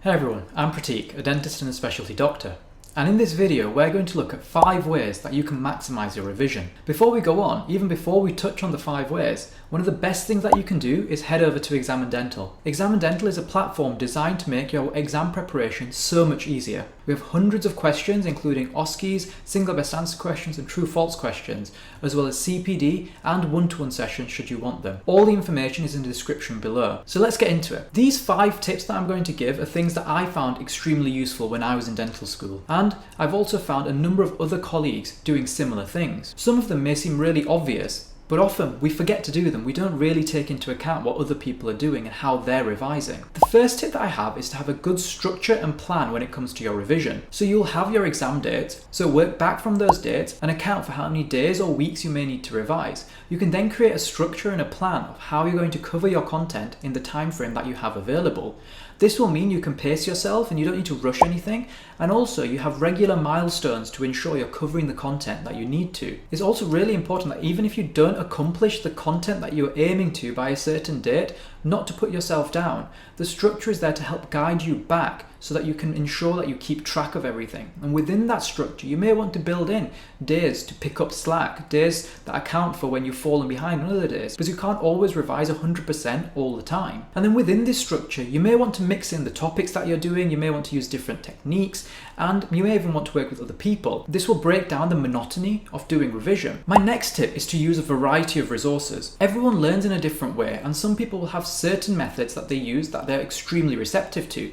Hey everyone, I'm Prateek, a dentist and a specialty doctor. And in this video, we're going to look at 5 ways that you can maximise your revision. Before we go on, even before we touch on the 5 ways, one of the best things that you can do is head over to ExamineDental. ExamineDental is a platform designed to make your exam preparation so much easier. We have hundreds of questions, including OSCEs, single best answer questions and true-false questions, as well as CPD and one-to-one sessions should you want them. All the information is in the description below. So let's get into it. These 5 tips that I'm going to give are things that I found extremely useful when I was in dental school. And I've also found a number of other colleagues doing similar things. Some of them may seem really obvious, but often we forget to do them. We don't really take into account what other people are doing and how they're revising. The first tip that I have is to have a good structure and plan when it comes to your revision. So you'll have your exam dates, so work back from those dates and account for how many days or weeks you may need to revise. You can then create a structure and a plan of how you're going to cover your content in the time frame that you have available. This will mean you can pace yourself and you don't need to rush anything, and also you have regular milestones to ensure you're covering the content that you need to. It's also really important that even if you don't accomplish the content that you're aiming to by a certain date, not to put yourself down. The structure is there to help guide you back so that you can ensure that you keep track of everything. And within that structure, you may want to build in days to pick up slack, days that account for when you've fallen behind on other days, because you can't always revise 100% all the time. And then within this structure, you may want to mix in the topics that you're doing, you may want to use different techniques, and you may even want to work with other people. This will break down the monotony of doing revision. My next tip is to use a variety of resources. Everyone learns in a different way, and some people will have certain methods that they use that they're extremely receptive to.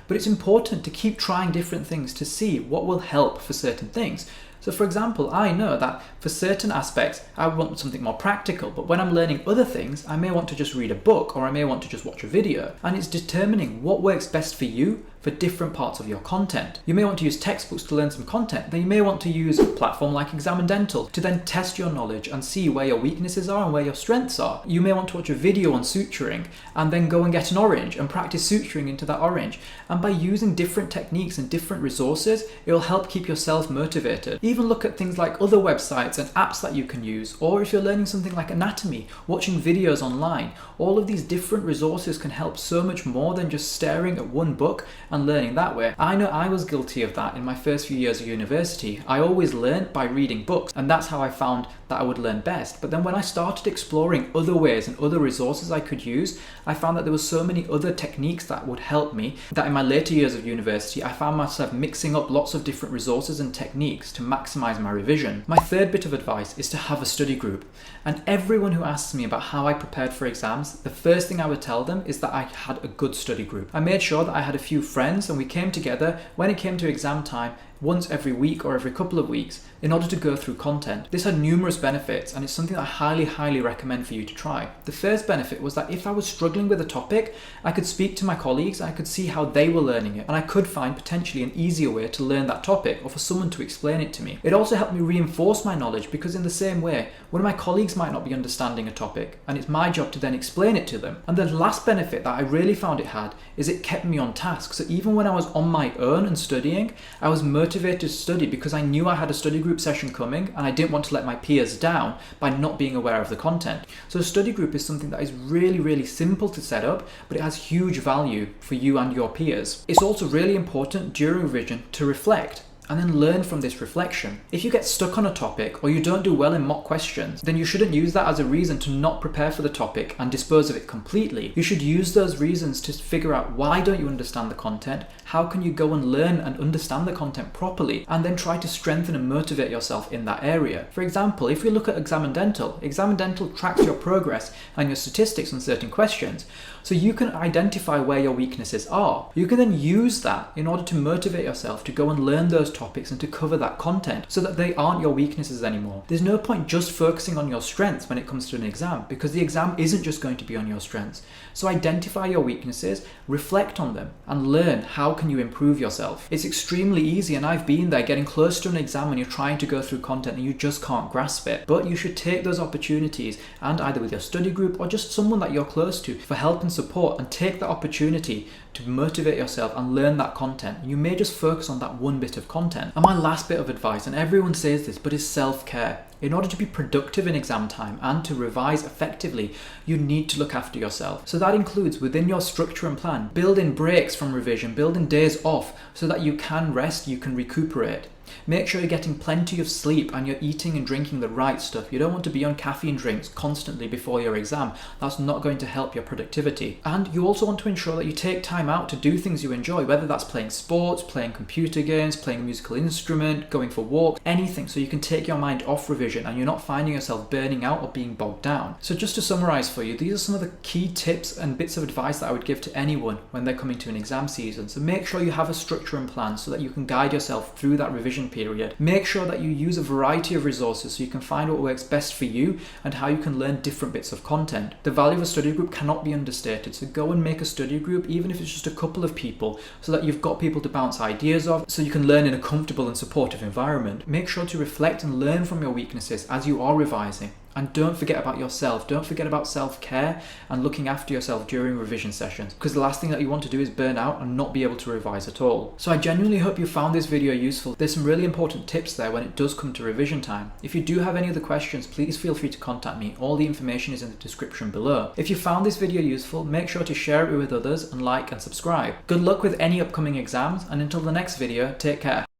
But it's important to keep trying different things to see what will help for certain things. So for example, I know that for certain aspects, I want something more practical, but when I'm learning other things, I may want to just read a book or I may want to just watch a video. And it's determining what works best for you for different parts of your content. You may want to use textbooks to learn some content, then you may want to use a platform like ExamineDental to then test your knowledge and see where your weaknesses are and where your strengths are. You may want to watch a video on suturing and then go and get an orange and practice suturing into that orange. And by using different techniques and different resources, it will help keep yourself motivated. Even look at things like other websites and apps that you can use, or if you're learning something like anatomy, watching videos online. All of these different resources can help so much more than just staring at one book and learning that way. I know I was guilty of that in my first few years of university. I always learned by reading books, and that's how I found that I would learn best. But then when I started exploring other ways and other resources I could use, I found that there were so many other techniques that would help me that in my later years of university, I found myself mixing up lots of different resources and techniques to maximize my revision. My third bit of advice is to have a study group. And everyone who asks me about how I prepared for exams, the first thing I would tell them is that I had a good study group. I made sure that I had a few friends and we came together when it came to exam time once every week or every couple of weeks in order to go through content. This had numerous benefits and it's something I highly recommend for you to try. The first benefit was that if I was struggling with a topic, I could speak to my colleagues, I could see how they were learning it, and I could find potentially an easier way to learn that topic or for someone to explain it to me. It also helped me reinforce my knowledge because in the same way, one of my colleagues might not be understanding a topic and it's my job to then explain it to them. And the last benefit that I really found it had is it kept me on task. So even when I was on my own and studying, I was motivated to study because I knew I had a study group session coming and I didn't want to let my peers down by not being aware of the content. So a study group is something that is really simple to set up, but it has huge value for you and your peers. It's also really important during revision to reflect and then learn from this reflection. If you get stuck on a topic or you don't do well in mock questions, then you shouldn't use that as a reason to not prepare for the topic and dispose of it completely. You should use those reasons to figure out why don't you understand the content, how can you go and learn and understand the content properly, and then try to strengthen and motivate yourself in that area. For example, if we look at ExamineDental, ExamineDental tracks your progress and your statistics on certain questions, so you can identify where your weaknesses are. You can then use that in order to motivate yourself to go and learn those topics and to cover that content so that they aren't your weaknesses anymore. There's no point just focusing on your strengths when it comes to an exam, because the exam isn't just going to be on your strengths. So identify your weaknesses, reflect on them, and learn how can you improve yourself. It's extremely easy, and I've been there getting close to an exam when you're trying to go through content and you just can't grasp it. But you should take those opportunities and either with your study group or just someone that you're close to for help and support, and take that opportunity to motivate yourself and learn that content. You may just focus on that one bit of content. And my last bit of advice, and everyone says this, but is self-care. In order to be productive in exam time and to revise effectively, you need to look after yourself. So that includes, within your structure and plan, build in breaks from revision, build in days off so that you can rest, you can recuperate. Make sure you're getting plenty of sleep and you're eating and drinking the right stuff. You don't want to be on caffeine drinks constantly before your exam. That's not going to help your productivity. And you also want to ensure that you take time out to do things you enjoy, whether that's playing sports, playing computer games, playing a musical instrument, going for walks, anything, so you can take your mind off revision and you're not finding yourself burning out or being bogged down. So just to summarize for you, these are some of the key tips and bits of advice that I would give to anyone when they're coming to an exam season. So make sure you have a structure and plan so that you can guide yourself through that revision period. Make sure that you use a variety of resources so you can find what works best for you and how you can learn different bits of content. The value of a study group cannot be understated, so go and make a study group, even if it's just a couple of people, so that you've got people to bounce ideas off, so you can learn in a comfortable and supportive environment. Make sure to reflect and learn from your weaknesses as you are revising. And don't forget about yourself. Don't forget about self-care and looking after yourself during revision sessions, because the last thing that you want to do is burn out and not be able to revise at all. So I genuinely hope you found this video useful. There's some really important tips there when it does come to revision time. If you do have any other questions, please feel free to contact me. All the information is in the description below. If you found this video useful, make sure to share it with others and like and subscribe. Good luck with any upcoming exams, and until the next video, take care.